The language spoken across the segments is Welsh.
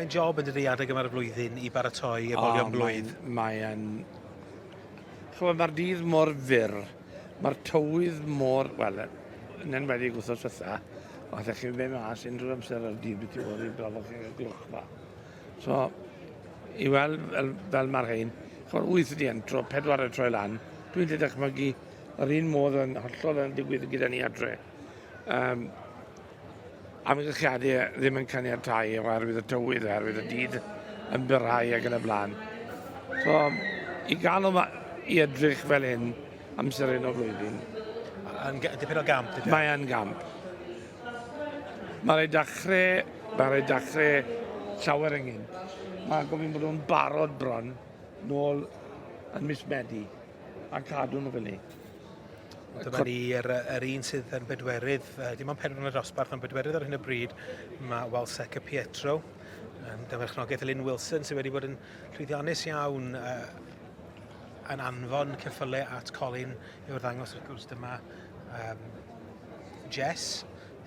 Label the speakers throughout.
Speaker 1: Mae'n job yn dydi adeg yma'r flwyddyn I baratoi Ebolion blwydd.
Speaker 2: Mae'n... Mae'r dydd mor fyr, mae'r tywydd mor... Wel, yn enwedig wrthos ytha, ond chi'n mynd mas unrhyw amser ar dydd beth I fod I brafod chi'n glwch fa. So, I weld fel mae'r hyn, chwarae 8 ydi entro, 4 troi lan, dwi'n dweud dychmygu yr un modd yn hollol yn digwydd gyda ni adre. A mae'n galliadau ddim yn caniatáu oherwydd y tywydd, oherwydd y dydd yn byrhau ac yn y blaen. So, I gael o I edrych fel hyn amser un o flwyddyn.
Speaker 1: Dipyn o gamp, ydy?
Speaker 2: Mae yn gamp. Mae'n rhaid dechrau llawer yngyn. Mae'n gofyn bod nhw'n barod bron nôl yn mis Medi a cadw nhw fel ni.
Speaker 1: Dyma ni yr un sydd yn bedwerydd, dim ond 4 yn y dosbarth yn bedwerydd ar hyn o bryd, mae Welsh Pietro. Dyma'r chnogaeth Lynn Wilson sydd wedi bod yn llwyddiannus iawn yn anfon ceffylau at Colin i'w ddangos wrth gwrs dyma Jess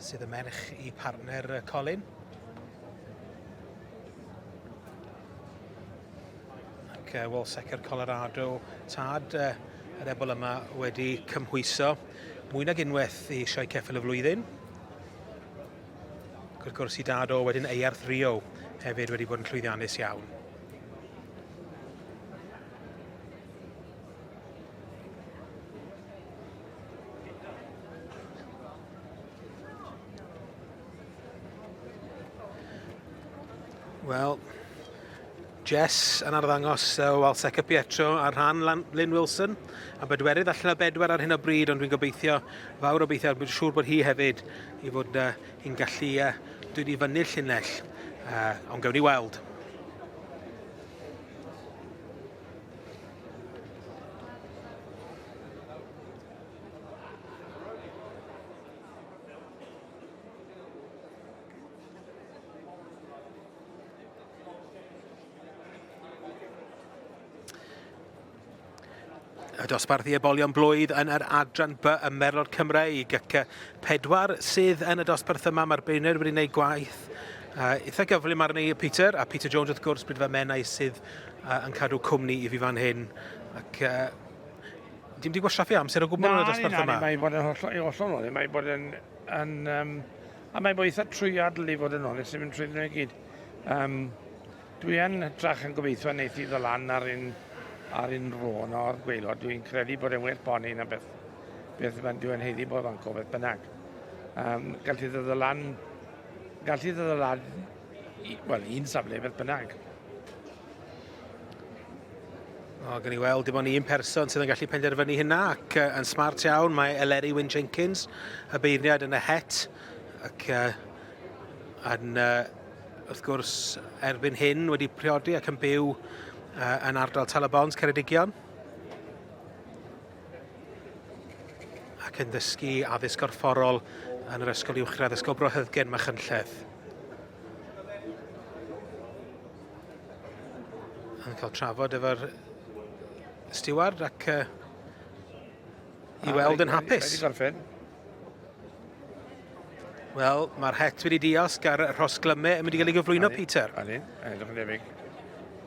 Speaker 1: sydd yn merch I partner Colin. Ac Welsh Colorado tad yr Ebol yma wedi cymhwyso mwy nag unwaith I sioe ceffyl y flwyddyn. Wrth gwrs I dad o wedyn Earth Rio hefyd wedi bod yn llwyddiannus iawn. Wel, Jess yn arddangos Welsh Pietro ar rhan Lynn Wilson a bedwerydd allan o 4 ar hyn o bryd ond dwi'n gobeithio fawr obeithio dwi'n siŵr bod hi hefyd I fod hi'n gallu dod I fyny'r llinell ond gawn ni weld. Y dosbarth I Ebolion blwydd yn yr adran B y Merlod Cymreig ac 4 sydd yn y dosbarth yma mae'r beirniaid wedi gwneud gwaith eitha gyflym arni Peter a Peter Jones wrth gwrs bryd fe menau sydd yn cadw cwmni I fi fan hyn ac dim di gwasraffu amser o gwbl yn y dosbarth yma.
Speaker 2: Mae'n bod yn hollol nôl, mae'n bod yn a mae'n bod eitha trwyadl I fod yn ôl, sy'n mynd trwy'n nhw I gyd. Dwi yn drach yn gobeithio wneud I ddolan ar un rôn o'r gweilod. Dwi'n credu bod yn Welsh Ponies na beth dwi'n heiddi bod fan beth bynnag. Gall I ddod y lan, wel, un safle beth bynnag.
Speaker 1: Gan I weld dim ond un person sydd yn gallu penderfynu hynna ac yn smart iawn mae Eleri Wyn Jenkins, y beirniad yn y het ac yn wrth gwrs erbyn hyn wedi priodi ac yn byw yn ardal Talabons, Ceredigion. Ac yn dysgu addysg gorfforol yn yr ysgol uwchradd, ysgol Brohyddgen, Machynlleth. Yn cael trafod efo'r steward ac I weld yn hapus. Wel, mae'r het wedi diosg ar rhosglymau yn mynd I gael ei gyflwyno, Peter.
Speaker 2: Edrych yn debyg.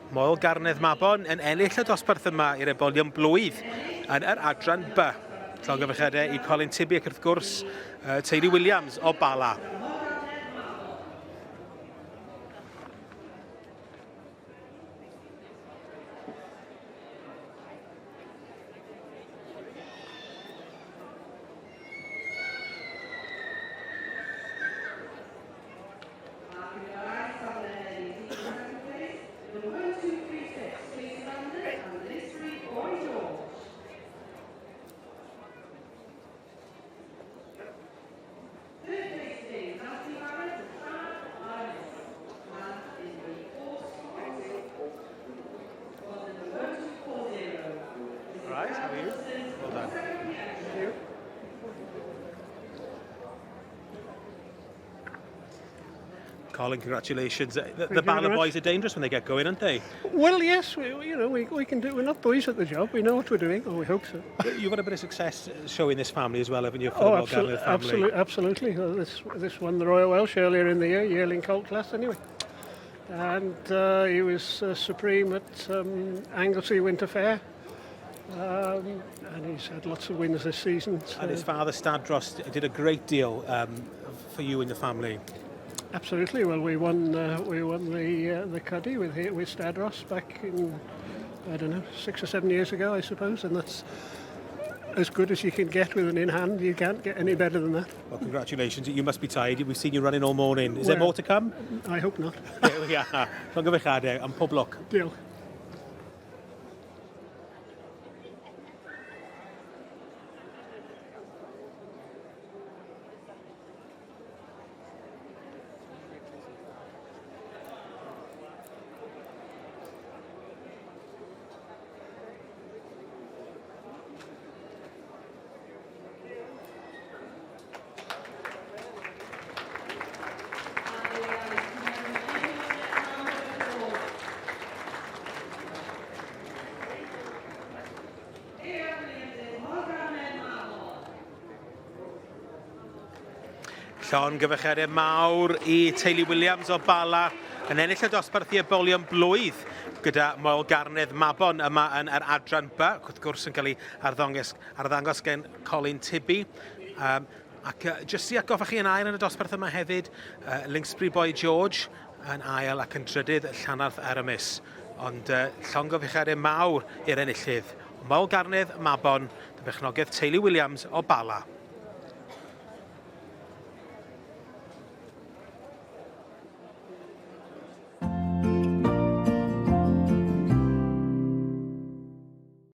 Speaker 1: Moel Garnedd Mabon yn ennill y dosbarth yma i'r Ebolion blwydd yn yr adran B. Llongyfarchiadau I Colin Tibby ac wrth gwrs Teulu Williams o Bala. Right, how are you? Well done. Thank you. Colin, congratulations. The Bala boys are dangerous when they get going, aren't they?
Speaker 3: Well, yes, we can do. We're not boys at the job. We know what we're doing, or we hope so.
Speaker 1: You've had a bit of success showing this family as well, haven't you?
Speaker 3: Oh, absolutely. This won the Royal Welsh earlier in the year, Yearling Colt class, anyway. and he was supreme at Anglesey Winter Fair. And he's had lots of wins this season. So.
Speaker 1: And his father, Stadros, did a great deal for you and the family.
Speaker 3: Absolutely. Well, we won the Cuddy with Stadros back in, I don't know, 6 or 7 years ago, I suppose, and that's as good as you can get with an in-hand. You can't get any better than that.
Speaker 1: Well, congratulations. You must be tired. We've seen you running all morning. Is there more to come?
Speaker 3: I hope not.
Speaker 1: There we are. Llongyfarchiadau and pob lwc.
Speaker 3: Diolch.
Speaker 1: Llongyfarchiadau mawr I teulu Williams o Bala yn ennill y dosbarth I Ebol blwydd gyda Moel Garnedd Mabon yma yn yr adran B, wrth gwrs yn cael ei arddangos gen Colin Tibby. Ac jyst I atgoffa chi yn ail yn y dosbarth yma hefyd, Linksbury Boy George yn ail ac yn trydydd Llanarth Aramis. Ond llongyfarchiadau mawr i'r enillydd. Moel Garnedd Mabon, dy bechnogaeth teulu Williams o Bala.